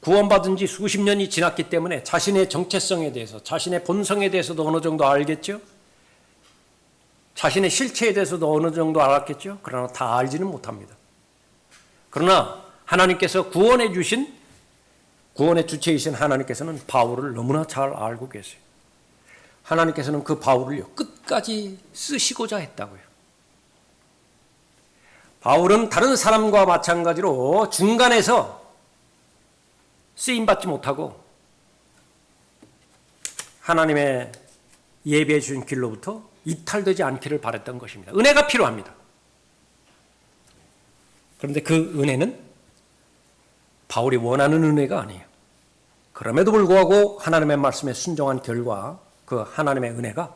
S1: 구원받은 지 수십 년이 지났기 때문에 자신의 정체성에 대해서, 자신의 본성에 대해서도 어느 정도 알겠죠? 자신의 실체에 대해서도 어느 정도 알았겠죠? 그러나 다 알지는 못합니다. 그러나 하나님께서 구원해 주신, 구원의 주체이신 하나님께서는 바울을 너무나 잘 알고 계세요. 하나님께서는 그 바울을요, 끝까지 쓰시고자 했다고요. 바울은 다른 사람과 마찬가지로 중간에서 쓰임받지 못하고 하나님의 예비해 주신 길로부터 이탈되지 않기를 바랬던 것입니다. 은혜가 필요합니다. 그런데 그 은혜는 바울이 원하는 은혜가 아니에요. 그럼에도 불구하고 하나님의 말씀에 순종한 결과 그 하나님의 은혜가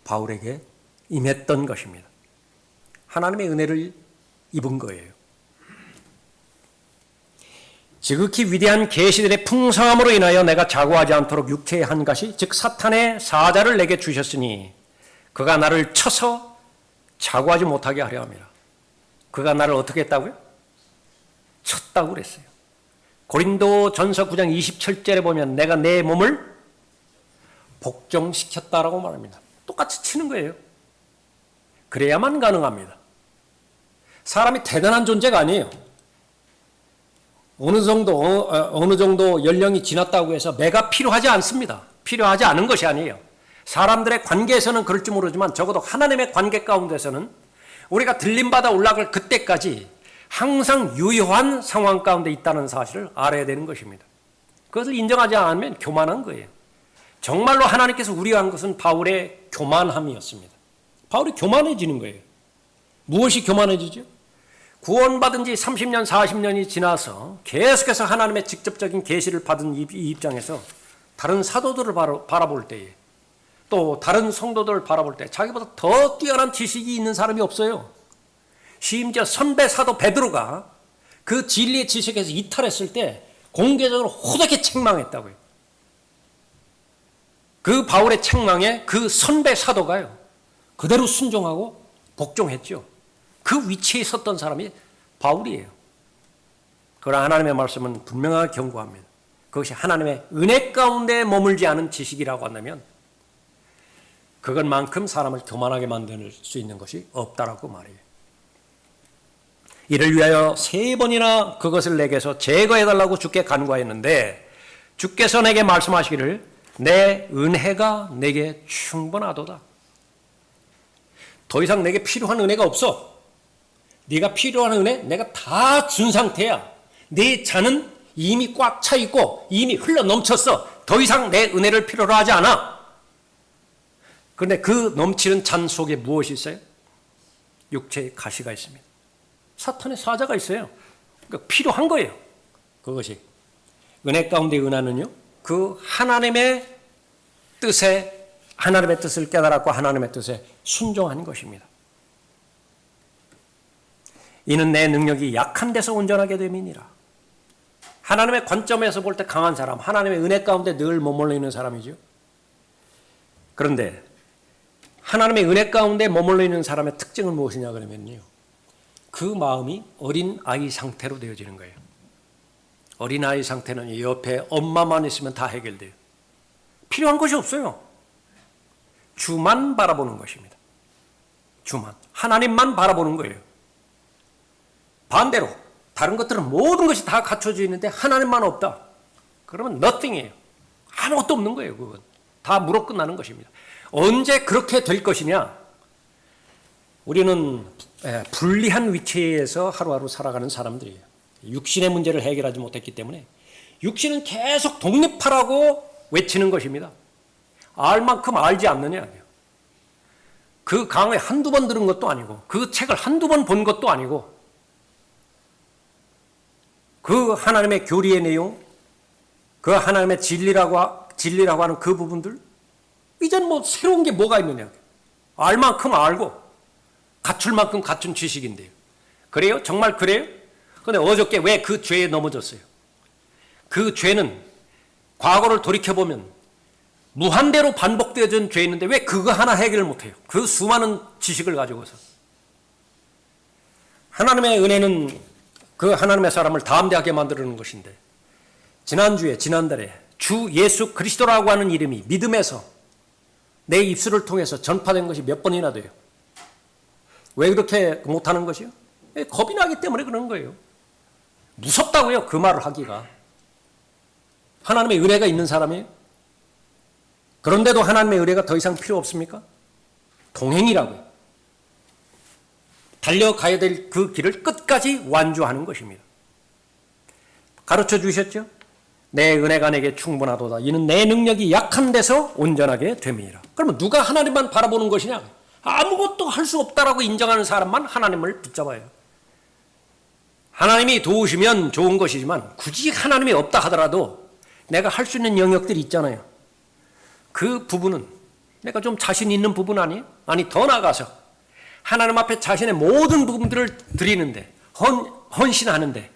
S1: 바울에게 임했던 것입니다. 하나님의 은혜를 입은 거예요. 지극히 위대한 계시들의 풍성함으로 인하여 내가 자고하지 않도록 육체의 한 가시 즉 사탄의 사자를 내게 주셨으니 그가 나를 쳐서 자고하지 못하게 하려 함이라. 그가 나를 어떻게 했다고요? 쳤다고 그랬어요. 고린도전서 9장 27절에 보면 내가 내 몸을 복종시켰다라고 말합니다. 똑같이 치는 거예요. 그래야만 가능합니다. 사람이 대단한 존재가 아니에요. 어느 정도 연령이 지났다고 해서 매가 필요하지 않습니다. 필요하지 않은 것이 아니에요. 사람들의 관계에서는 그럴지 모르지만 적어도 하나님의 관계 가운데서는 우리가 들림받아 올라갈 그때까지 항상 유효한 상황 가운데 있다는 사실을 알아야 되는 것입니다. 그것을 인정하지 않으면 교만한 거예요. 정말로 하나님께서 우려한 것은 바울의 교만함이었습니다. 바울이 교만해지는 거예요. 무엇이 교만해지죠? 구원받은 지 30년, 40년이 지나서 계속해서 하나님의 직접적인 계시를 받은 이 입장에서 다른 사도들을 바라볼 때에 또 다른 성도들을 바라볼 때 자기보다 더 뛰어난 지식이 있는 사람이 없어요. 심지어 선배 사도 베드로가 그 진리의 지식에서 이탈했을 때 공개적으로 호되게 책망했다고요. 그 바울의 책망에 그 선배 사도가요 그대로 순종하고 복종했죠. 그 위치에 섰던 사람이 바울이에요. 그러나 하나님의 말씀은 분명하게 경고합니다. 그것이 하나님의 은혜 가운데 머물지 않은 지식이라고 한다면 그것만큼 사람을 교만하게 만들 수 있는 것이 없다라고 말해요. 이를 위하여 3번이나 그것을 내게서 제거해달라고 주께 간구하였는데 주께서 내게 말씀하시기를 내 은혜가 내게 충분하도다. 더 이상 내게 필요한 은혜가 없어. 네가 필요한 은혜 내가 다 준 상태야. 네 잔은 이미 꽉 차 있고 이미 흘러 넘쳤어. 더 이상 내 은혜를 필요로 하지 않아. 그런데 그 넘치는 잔 속에 무엇이 있어요? 육체의 가시가 있습니다. 사탄의 사자가 있어요. 그러니까 필요한 거예요. 그것이. 은혜 가운데 은혜는요. 그 하나님의 뜻을 깨달았고 하나님의 뜻에 순종하는 것입니다. 이는 내 능력이 약한 데서 온전하게 됨이니라. 하나님의 관점에서 볼 때 강한 사람, 하나님의 은혜 가운데 늘 머물러 있는 사람이죠. 그런데 하나님의 은혜 가운데 머물러 있는 사람의 특징은 무엇이냐 그러면요. 그 마음이 어린아이 상태로 되어지는 거예요. 어린아이 상태는 옆에 엄마만 있으면 다 해결돼요. 필요한 것이 없어요. 주만 바라보는 것입니다. 주만. 하나님만 바라보는 거예요. 반대로 다른 것들은 모든 것이 다 갖춰져 있는데 하나님만 없다. 그러면 nothing이에요. 아무것도 없는 거예요. 그건. 다 물어 끝나는 것입니다. 언제 그렇게 될 것이냐? 우리는 불리한 위치에서 하루하루 살아가는 사람들이에요. 육신의 문제를 해결하지 못했기 때문에 육신은 계속 독립하라고 외치는 것입니다. 알 만큼 알지 않느냐. 그 강의 한두 번 들은 것도 아니고 그 책을 한두 번 본 것도 아니고 그 하나님의 교리의 내용, 그 하나님의 진리라고 하는 그 부분들 이젠 뭐 새로운 게 뭐가 있느냐. 알 만큼 알고 갖출 만큼 갖춘 지식인데요. 그래요? 정말 그래요? 그런데 어저께 왜 그 죄에 넘어졌어요? 그 죄는 과거를 돌이켜보면 무한대로 반복되어진 죄였는데 왜 그거 하나 해결을 못해요? 그 수많은 지식을 가지고서. 하나님의 은혜는 그 하나님의 사람을 담대하게 만드는 것인데 지난달에 주 예수 그리스도라고 하는 이름이 믿음에서 내 입술을 통해서 전파된 것이 몇 번이나 돼요. 왜 그렇게 못하는 것이요? 겁이 나기 때문에 그런 거예요. 무섭다고요, 그 말을 하기가. 하나님의 은혜가 있는 사람이에요. 그런데도 하나님의 은혜가 더 이상 필요 없습니까? 동행이라고요. 달려가야 될 그 길을 끝까지 완주하는 것입니다. 가르쳐 주셨죠? 내 은혜가 내게 충분하도다. 이는 내 능력이 약한 데서 온전하게 됨이라. 그러면 누가 하나님만 바라보는 것이냐? 아무것도 할 수 없다라고 인정하는 사람만 하나님을 붙잡아요. 하나님이 도우시면 좋은 것이지만 굳이 하나님이 없다 하더라도 내가 할 수 있는 영역들이 있잖아요. 그 부분은 내가 좀 자신 있는 부분 아니에요? 아니 더 나아가서 하나님 앞에 자신의 모든 부분들을 드리는데 헌신하는데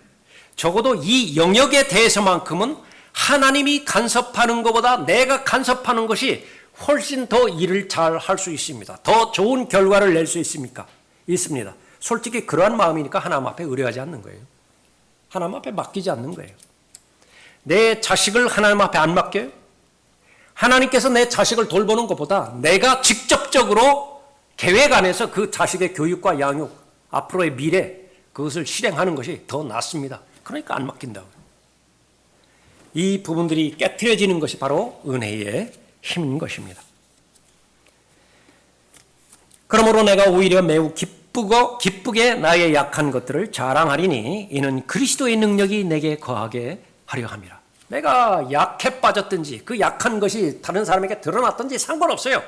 S1: 적어도 이 영역에 대해서만큼은 하나님이 간섭하는 것보다 내가 간섭하는 것이 훨씬 더 일을 잘 할 수 있습니다. 더 좋은 결과를 낼 수 있습니까? 있습니다. 솔직히 그러한 마음이니까 하나님 앞에 의뢰하지 않는 거예요. 하나님 앞에 맡기지 않는 거예요. 내 자식을 하나님 앞에 안 맡겨요? 하나님께서 내 자식을 돌보는 것보다 내가 직접적으로 계획 안에서 그 자식의 교육과 양육, 앞으로의 미래, 그것을 실행하는 것이 더 낫습니다. 그러니까 안 맡긴다고요. 이 부분들이 깨트려지는 것이 바로 은혜의 힘인 것입니다. 그러므로 내가 오히려 매우 기쁘게 나의 약한 것들을 자랑하리니 이는 그리스도의 능력이 내게 거하게 하려 함이라. 내가 약해 빠졌든지 그 약한 것이 다른 사람에게 드러났든지 상관없어요.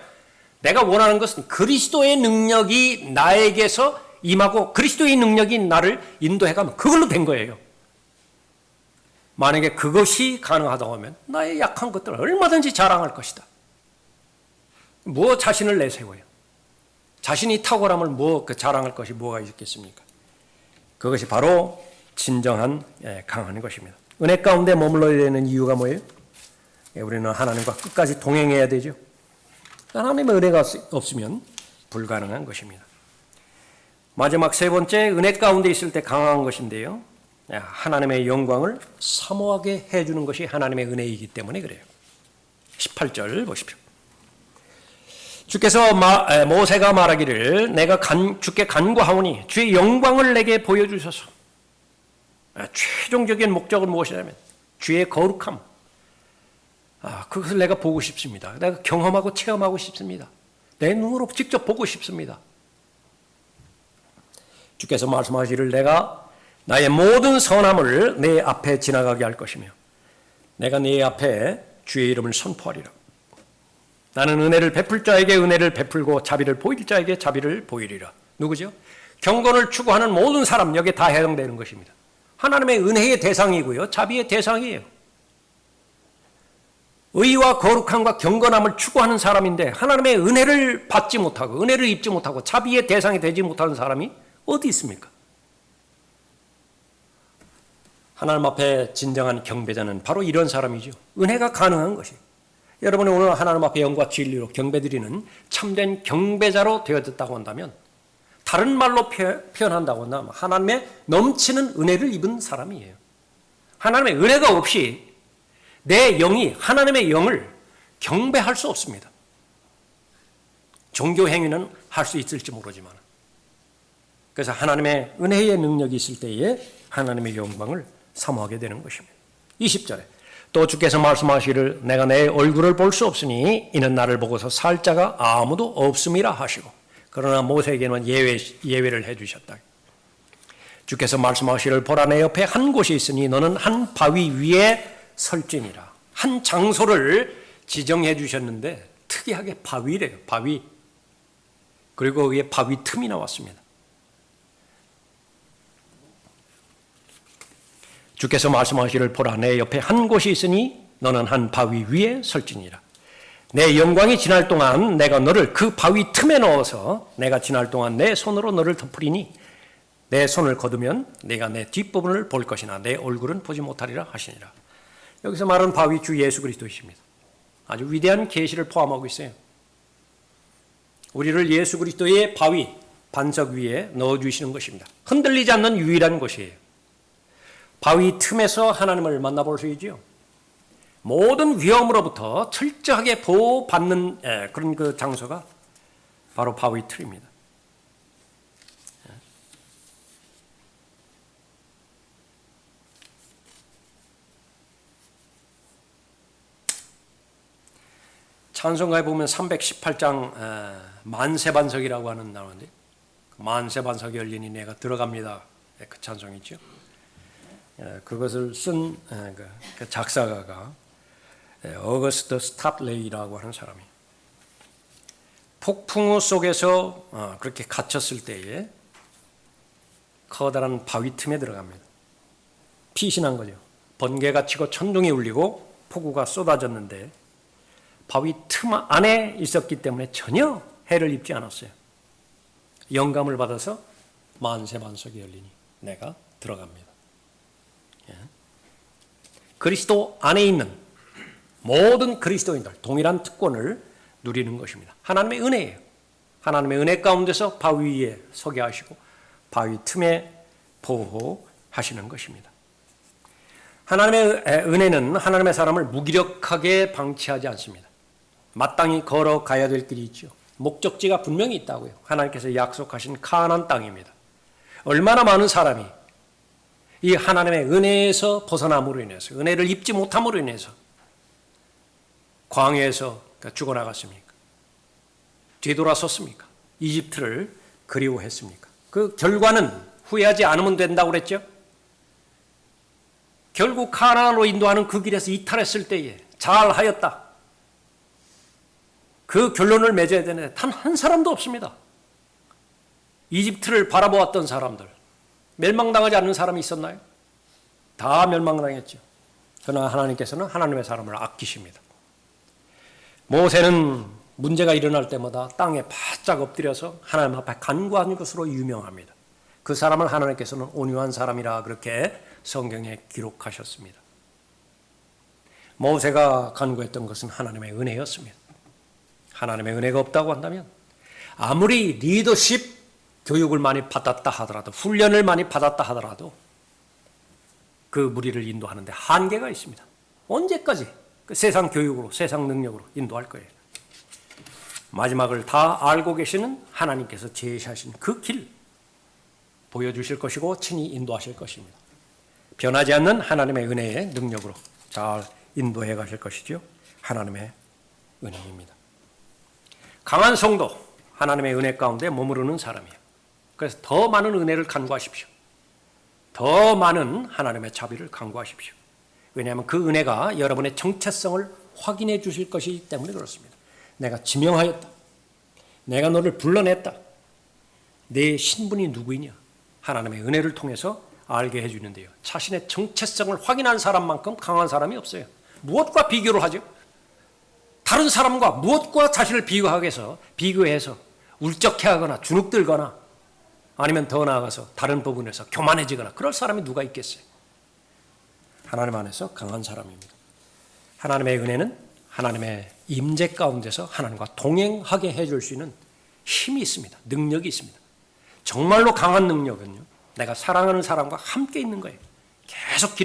S1: 내가 원하는 것은 그리스도의 능력이 나에게서 임하고 그리스도의 능력이 나를 인도해가면 그걸로 된 거예요. 만약에 그것이 가능하다고 하면 나의 약한 것들을 얼마든지 자랑할 것이다. 뭐 자신을 내세워요. 자신이 탁월함을 자랑할 것이 뭐가 있겠습니까? 그것이 바로 진정한 강한 것입니다. 은혜 가운데 머물러야 되는 이유가 뭐예요? 우리는 하나님과 끝까지 동행해야 되죠. 하나님의 은혜가 없으면 불가능한 것입니다. 마지막 세 번째, 은혜 가운데 있을 때 강한 것인데요. 하나님의 영광을 사모하게 해주는 것이 하나님의 은혜이기 때문에 그래요. 18절 보십시오. 주께서 모세가 말하기를 내가 주께 간구하오니 주의 영광을 내게 보여주소서. 최종적인 목적은 무엇이냐면 주의 거룩함. 그것을 내가 보고 싶습니다. 내가 경험하고 체험하고 싶습니다. 내 눈으로 직접 보고 싶습니다. 주께서 말씀하시기를 내가 나의 모든 선함을 내 앞에 지나가게 할 것이며 내가 네 앞에 주의 이름을 선포하리라. 나는 은혜를 베풀 자에게 은혜를 베풀고 자비를 보일 자에게 자비를 보이리라. 누구죠? 경건을 추구하는 모든 사람, 여기에 다 해당되는 것입니다. 하나님의 은혜의 대상이고요. 자비의 대상이에요. 의와 거룩함과 경건함을 추구하는 사람인데 하나님의 은혜를 받지 못하고 은혜를 입지 못하고 자비의 대상이 되지 못하는 사람이 어디 있습니까? 하나님 앞에 진정한 경배자는 바로 이런 사람이죠. 은혜가 가능한 것이. 여러분이 오늘 하나님 앞에 영과 진리로 경배드리는 참된 경배자로 되어졌다고 한다면, 다른 말로 표현한다고 한다면 하나님의 넘치는 은혜를 입은 사람이에요. 하나님의 은혜가 없이 내 영이 하나님의 영을 경배할 수 없습니다. 종교 행위는 할 수 있을지 모르지만, 그래서 하나님의 은혜의 능력이 있을 때에 하나님의 영광을 사모하게 되는 것입니다. 20절에 또 주께서 말씀하시기를 내가 내 얼굴을 볼 수 없으니 이는 나를 보고서 살 자가 아무도 없음이라 하시고, 그러나 모세에게는 예외를 해주셨다. 주께서 말씀하시기를 보라 내 옆에 한 곳이 있으니 너는 한 바위 위에 설지니라. 한 장소를 지정해 주셨는데 특이하게 바위래요. 바위. 그리고 거기에 바위 틈이 나왔습니다. 주께서 말씀하시기를 보라 내 옆에 한 곳이 있으니 너는 한 바위 위에 설지니라. 내 영광이 지날 동안 내가 너를 그 바위 틈에 넣어서 내가 지날 동안 내 손으로 너를 덮으리니 내 손을 거두면 내가 내 뒷부분을 볼 것이나 내 얼굴은 보지 못하리라 하시니라. 여기서 말하는 바위 주 예수 그리스도이십니다. 아주 위대한 계시를 포함하고 있어요. 우리를 예수 그리스도의 바위, 반석 위에 넣어주시는 것입니다. 흔들리지 않는 유일한 곳이에요. 바위 틈에서 하나님을 만나볼 수 있죠. 모든 위험으로부터 철저하게 보호받는 그런 그 장소가 바로 바위 틈입니다. 찬송가에 보면 318장 만세반석이라고 하는 나오는데, 만세반석이 열리니 내가 들어갑니다. 그 찬송이죠. 그것을 쓴 그 작사가가 어거스트 스탑레이라고 하는 사람이에요. 폭풍우 속에서 그렇게 갇혔을 때에 커다란 바위 틈에 들어갑니다. 피신한 거죠. 번개가 치고 천둥이 울리고 폭우가 쏟아졌는데 바위 틈 안에 있었기 때문에 전혀 해를 입지 않았어요. 영감을 받아서 만세반석이 열리니 내가 들어갑니다. 그리스도 안에 있는 모든 그리스도인들 동일한 특권을 누리는 것입니다. 하나님의 은혜예요. 하나님의 은혜 가운데서 바위 위에 서게 하시고 바위 틈에 보호하시는 것입니다. 하나님의 은혜는 하나님의 사람을 무기력하게 방치하지 않습니다. 마땅히 걸어가야 될 길이 있죠. 목적지가 분명히 있다고요. 하나님께서 약속하신 가나안 땅입니다. 얼마나 많은 사람이 이 하나님의 은혜에서 벗어남으로 인해서, 은혜를 입지 못함으로 인해서 광야에서 죽어나갔습니까? 뒤돌아섰습니까? 이집트를 그리워했습니까? 그 결과는 후회하지 않으면 된다고 그랬죠? 결국 가나안으로 인도하는 그 길에서 이탈했을 때에 잘하였다. 그 결론을 맺어야 되는데 단 한 사람도 없습니다. 이집트를 바라보았던 사람들, 멸망당하지 않는 사람이 있었나요? 다 멸망당했죠. 그러나 하나님께서는 하나님의 사람을 아끼십니다. 모세는 문제가 일어날 때마다 땅에 바짝 엎드려서 하나님 앞에 간구한 것으로 유명합니다. 그 사람을 하나님께서는 온유한 사람이라 그렇게 성경에 기록하셨습니다. 모세가 간구했던 것은 하나님의 은혜였습니다. 하나님의 은혜가 없다고 한다면 아무리 리더십 교육을 많이 받았다 하더라도, 훈련을 많이 받았다 하더라도 그 무리를 인도하는데 한계가 있습니다. 언제까지 그 세상 교육으로, 세상 능력으로 인도할 거예요? 마지막을 다 알고 계시는 하나님께서 제시하신 그 길 보여주실 것이고 친히 인도하실 것입니다. 변하지 않는 하나님의 은혜의 능력으로 잘 인도해 가실 것이죠. 하나님의 은혜입니다. 강한 성도, 하나님의 은혜 가운데 머무르는 사람이에요. 그래서 더 많은 은혜를 간구하십시오. 더 많은 하나님의 자비를 간구하십시오. 왜냐하면 그 은혜가 여러분의 정체성을 확인해 주실 것이기 때문에 그렇습니다. 내가 지명하였다. 내가 너를 불러냈다. 내 신분이 누구이냐? 하나님의 은혜를 통해서 알게 해주는데요. 자신의 정체성을 확인한 사람만큼 강한 사람이 없어요. 무엇과 비교를 하죠? 다른 사람과 무엇과 자신을 비교해서 울적해하거나 주눅들거나 아니면 더 나아가서 다른 부분에서 교만해지거나 그럴 사람이 누가 있겠어요? 하나님 안에서 강한 사람입니다. 하나님의 은혜는 하나님의 임재 가운데서 하나님과 동행하게 해줄 수 있는 힘이 있습니다. 능력이 있습니다. 정말로 강한 능력은요, 내가 사랑하는 사람과 함께 있는 거예요. 계속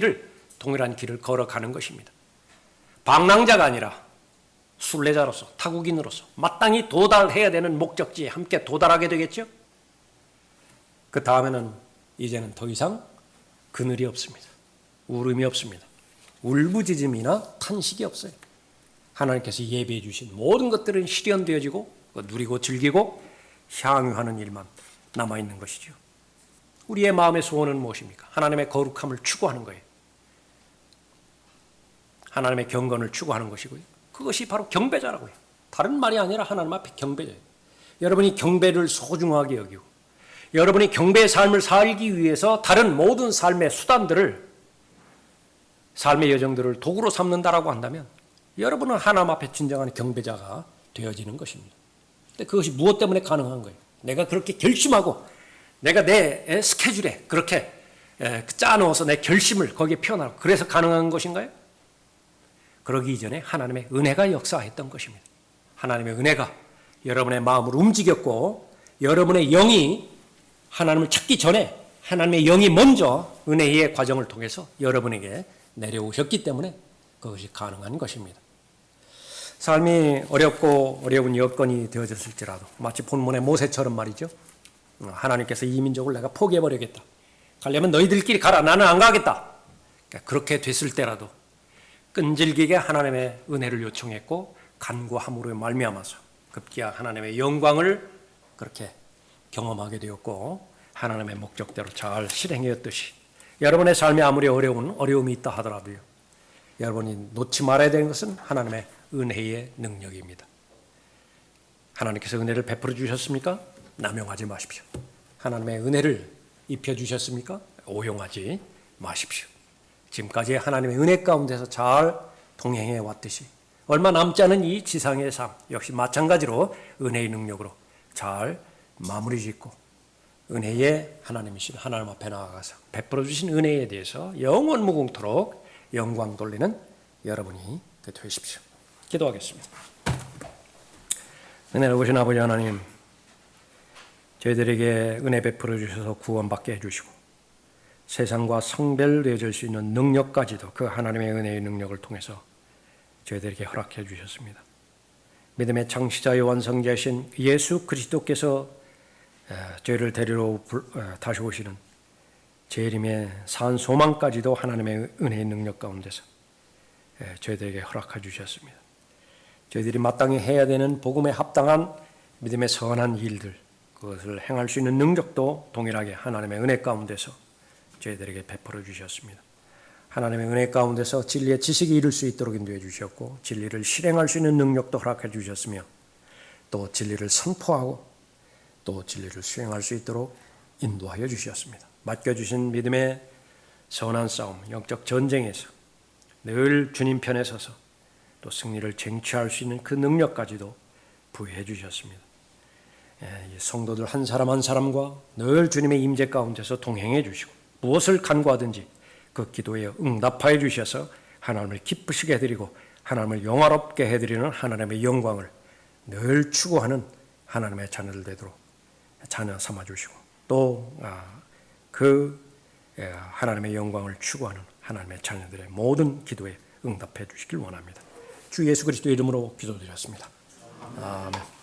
S1: 동일한 길을 걸어가는 것입니다. 방랑자가 아니라 순례자로서, 타국인으로서 마땅히 도달해야 되는 목적지에 함께 도달하게 되겠죠? 그 다음에는 이제는 더 이상 그늘이 없습니다. 울음이 없습니다. 울부짖음이나 탄식이 없어요. 하나님께서 예비해 주신 모든 것들은 실현되어지고 누리고 즐기고 향유하는 일만 남아있는 것이죠. 우리의 마음의 소원은 무엇입니까? 하나님의 거룩함을 추구하는 거예요. 하나님의 경건을 추구하는 것이고요. 그것이 바로 경배자라고요. 다른 말이 아니라 하나님 앞에 경배자예요. 여러분이 경배를 소중하게 여기고 여러분이 경배의 삶을 살기 위해서 다른 모든 삶의 수단들을, 삶의 여정들을 도구로 삼는다라고 한다면 여러분은 하나님 앞에 진정한 경배자가 되어지는 것입니다. 근데 그것이 무엇 때문에 가능한 거예요? 내가 그렇게 결심하고 내가 내 스케줄에 그렇게 짜놓아서 내 결심을 거기에 표현하고 그래서 가능한 것인가요? 그러기 이전에 하나님의 은혜가 역사했던 것입니다. 하나님의 은혜가 여러분의 마음을 움직였고 여러분의 영이 하나님을 찾기 전에 하나님의 영이 먼저 은혜의 과정을 통해서 여러분에게 내려오셨기 때문에 그것이 가능한 것입니다. 삶이 어렵고 어려운 여건이 되어졌을지라도 마치 본문의 모세처럼 말이죠. 하나님께서 이 민족을 내가 포기해버리겠다. 가려면 너희들끼리 가라. 나는 안 가겠다. 그렇게 됐을 때라도 끈질기게 하나님의 은혜를 요청했고 간구함으로 말미암아서 급기야 하나님의 영광을 그렇게 경험하게 되었고 하나님의 목적대로 잘 실행했듯이 여러분의 삶에 아무리 어려움이 있다 하더라도요. 여러분이 놓지 말아야 되는 것은 하나님의 은혜의 능력입니다. 하나님께서 은혜를 베풀어 주셨습니까? 남용하지 마십시오. 하나님의 은혜를 입혀 주셨습니까? 오용하지 마십시오. 지금까지 하나님의 은혜 가운데서 잘 동행해 왔듯이 얼마 남지 않은 이 지상의 삶 역시 마찬가지로 은혜의 능력으로 잘 마무리 짓고 은혜의 하나님이신 하나님 앞에 나아가서 베풀어 주신 은혜에 대해서 영원 무궁토록 영광 돌리는 여러분이 되십시오. 기도하겠습니다. 은혜로우신 아버지 하나님, 저희들에게 은혜 베풀어 주셔서 구원받게 해주시고 세상과 성별되어질 수 있는 능력까지도 그 하나님의 은혜의 능력을 통해서 저희들에게 허락해 주셨습니다. 믿음의 창시자의 완성자이신 예수 그리스도께서 저희를 데리러 다시 오시는 재림의 산 소망까지도 하나님의 은혜의 능력 가운데서 저희들에게 허락해 주셨습니다. 저희들이 마땅히 해야 되는 복음에 합당한 믿음의 선한 일들, 그것을 행할 수 있는 능력도 동일하게 하나님의 은혜 가운데서 저희들에게 베풀어 주셨습니다. 하나님의 은혜 가운데서 진리의 지식이 이룰 수 있도록 인도해 주셨고, 진리를 실행할 수 있는 능력도 허락해 주셨으며, 또 진리를 선포하고 또 진리를 수행할 수 있도록 인도하여 주셨습니다. 맡겨주신 믿음의 선한 싸움, 영적 전쟁에서 늘 주님 편에 서서 또 승리를 쟁취할 수 있는 그 능력까지도 부여해 주셨습니다. 성도들 한 사람 한 사람과 늘 주님의 임재 가운데서 동행해 주시고, 무엇을 간구하든지 그 기도에 응답하여 주셔서 하나님을 기쁘시게 해드리고 하나님을 영화롭게 해드리는 하나님의 영광을 늘 추구하는 하나님의 자녀들 되도록 자녀 삼아 주시고, 또 그 하나님의 영광을 추구하는 하나님의 자녀들의 모든 기도에 응답해 주시길 원합니다. 주 예수 그리스도의 이름으로 기도드렸습니다. 아멘.